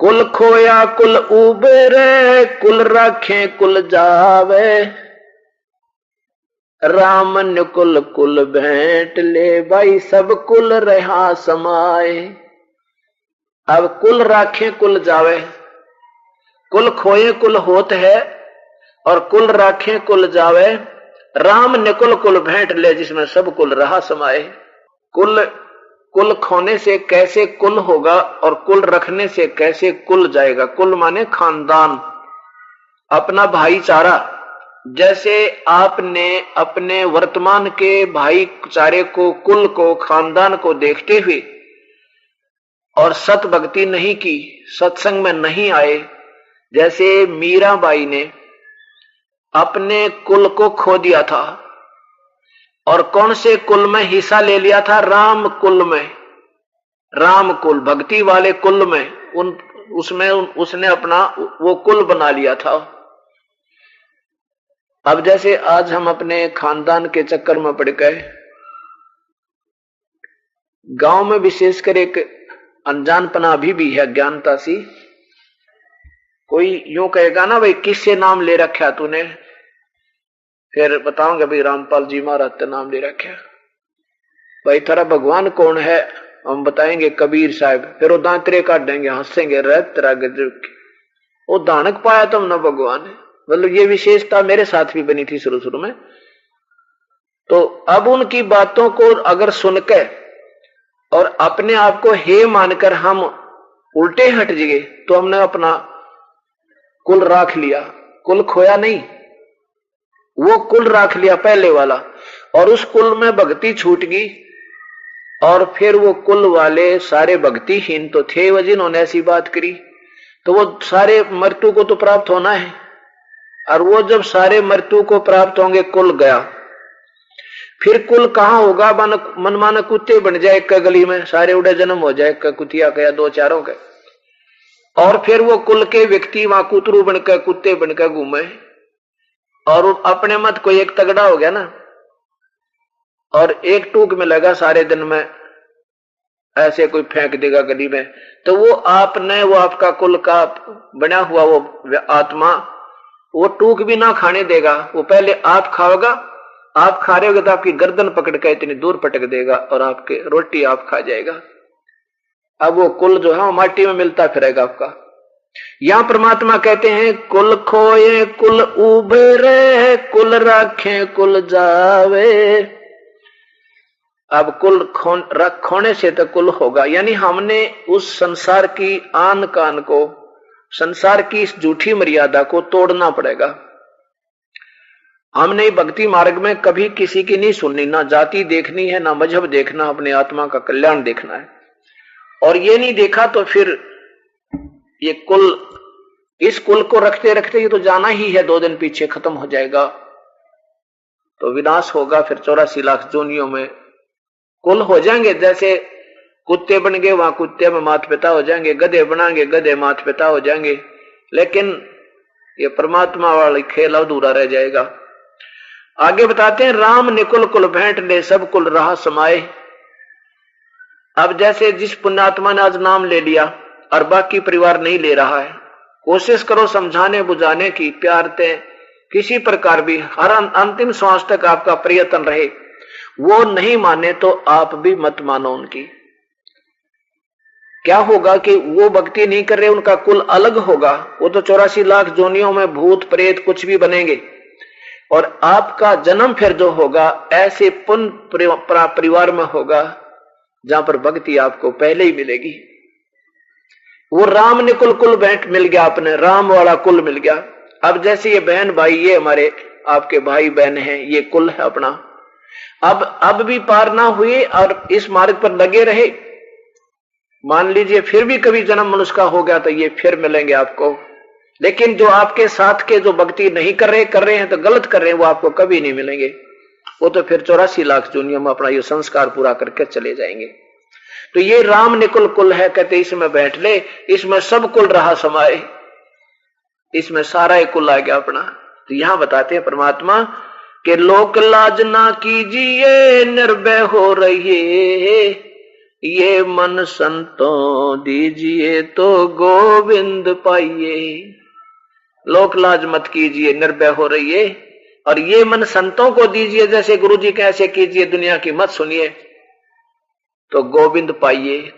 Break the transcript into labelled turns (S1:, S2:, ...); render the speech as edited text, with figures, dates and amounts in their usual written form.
S1: कुल खोया कुल उबरे, कुल राखे कुल जावे, राम निकुल कुल भेंट ले, भाई सब कुल रहा समाए। अब कुल राखे कुल जावे, कुल खोए कुल होत है, और कुल राखे कुल जावे, राम निकुल कुल भेंट ले, जिसमें सब कुल रहा समाए। कुल खोने से कैसे कुल होगा, और कुल रखने से कैसे कुल जाएगा। कुल माने खानदान, अपना भाईचारा। जैसे आपने अपने वर्तमान के भाईचारे को, कुल को, खानदान को देखते हुए और सत भक्ति नहीं की, सत्संग में नहीं आए, जैसे मीराबाई ने अपने कुल को खो दिया था, और कौन से कुल में हिस्सा ले लिया था, राम कुल में, राम कुल भक्ति वाले कुल में, उसमें उसने अपना वो कुल बना लिया था। अब जैसे आज हम अपने खानदान के चक्कर में पड़ गए, गांव में विशेषकर एक अनजानपना अभी भी है, ज्ञानता सी। कोई यूं कहेगा ना, भाई किससे नाम ले रखा तूने, फिर बताऊंगा भाई रामपाल जी महाराज का नाम ले रखा। भाई तेरा भगवान कौन है, हम बताएंगे कबीर साहब, फिर वो दांतरे काटेंगे, हंसेंगे, रह तेरा गजब, वो दानक पाया तुम ना भगवान है। मतलब ये विशेषता मेरे साथ भी बनी थी शुरू में। तो अब उनकी बातों को अगर सुनकर और अपने आप को हे मानकर हम उल्टे हट गए, तो हमने अपना कुल राख लिया। कुल खोया नहीं, वो कुल राख लिया पहले वाला, और उस कुल में भक्ति छूट गई, और फिर वो कुल वाले सारे भक्तिहीन तो थे, वो जिन्होंने ऐसी बात करी, तो वो सारे मृत्यु को तो प्राप्त होना है, और वो जब सारे मृत्यु को प्राप्त होंगे, कुल गया, फिर कुल कहां होगा, मनमाना कुत्ते बन जाए एक गली में, सारे उड़े जन्म हो जाए, कुतिया का या दो चारों का, और फिर वो कुल के व्यक्ति वहां कुतरू बनकर, कुत्ते बनकर घूमे, और अपने मत कोई एक तगड़ा हो गया ना, और एक टूक में लगा सारे दिन में ऐसे कोई फेंक देगा गली में, तो वो आपने, वो आपका कुल का बना हुआ वो आत्मा, वो टूक भी ना खाने देगा, वो पहले आप खाओगा, आप खा रहे होगे तो आपकी गर्दन पकड़ के इतनी दूर पटक देगा, और आपके रोटी आप खा जाएगा। अब वो कुल जो है वो माटी में मिलता फिरेगा आपका। यहां परमात्मा कहते हैं, कुल खोए कुल उभरे, कुल राखे कुल जावे। अब कुल खोने से तो कुल होगा, यानी हमने उस संसार की आन कान को, संसार की इस झूठी मर्यादा को तोड़ना पड़ेगा। हमने भक्ति मार्ग में कभी किसी की नहीं सुननी, ना जाति देखनी है, ना मजहब देखना, अपने आत्मा का कल्याण देखना है। और ये नहीं देखा तो फिर ये कुल, इस कुल को रखते रखते ये तो जाना ही है, 2 दिन पीछे खत्म हो जाएगा, तो विनाश होगा। फिर 84 लाख जोनियों में कुल हो जाएंगे, जैसे कुत्ते बन गए वहां कुत्ते में मात पिता हो जाएंगे, गधे बनाएंगे गधे मात पिता हो जाएंगे, लेकिन ये परमात्मा वाला खेल अधूरा रह जाएगा। आगे बताते हैं, राम निकुल कुल भेंट ले, सब कुल रहा समाए। अब जैसे जिस पुण्यात्मा ने आज नाम ले लिया और बाकी परिवार नहीं ले रहा है, कोशिश करो समझाने बुझाने की, प्यार ते किसी प्रकार भी, हर अंतिम श्वास तक आपका प्रयत्न रहे। वो नहीं माने तो आप भी मत मानो उनकी। क्या होगा कि वो भक्ति नहीं कर रहे, उनका कुल अलग होगा, वो तो 84 लाख जोनियों में भूत प्रेत कुछ भी बनेंगे, और आपका जन्म फिर जो होगा ऐसे पुण्य परिवार में होगा जहां पर भक्ति आपको पहले ही मिलेगी। वो राम ने कुल भेंट मिल गया, अपने राम वाला कुल मिल गया। अब जैसे ये बहन भाई, ये हमारे आपके भाई बहन हैं, ये कुल है अपना। अब भी पार ना हुए और इस मार्ग पर लगे रहे, मान लीजिए फिर भी कभी जन्म मनुष्य का हो गया तो ये फिर मिलेंगे आपको। लेकिन जो आपके साथ के जो भक्ति नहीं कर रहे हैं तो गलत कर रहे हैं, वो आपको कभी नहीं मिलेंगे। वो तो फिर 84 लाख दुनिया में अपना ये संस्कार पूरा करके चले जाएंगे। तो ये राम निकुल कुल है, कहते इसमें बैठ ले, इसमें सब कुल रहा समाए, इसमें सारा एक कुल आ गया अपना। तो यहां बताते हैं परमात्मा कि लोक लाज ना कीजिए, निर्भय हो रहिए। ये मन संतों दीजिए तो गोविंद पाइए। लोक लाज मत कीजिए, निर्भय हो रहिए, और ये मन संतों को दीजिए, जैसे गुरु जी के ऐसे कीजिए, दुनिया की मत सुनिए, तो गोविंद पाइए।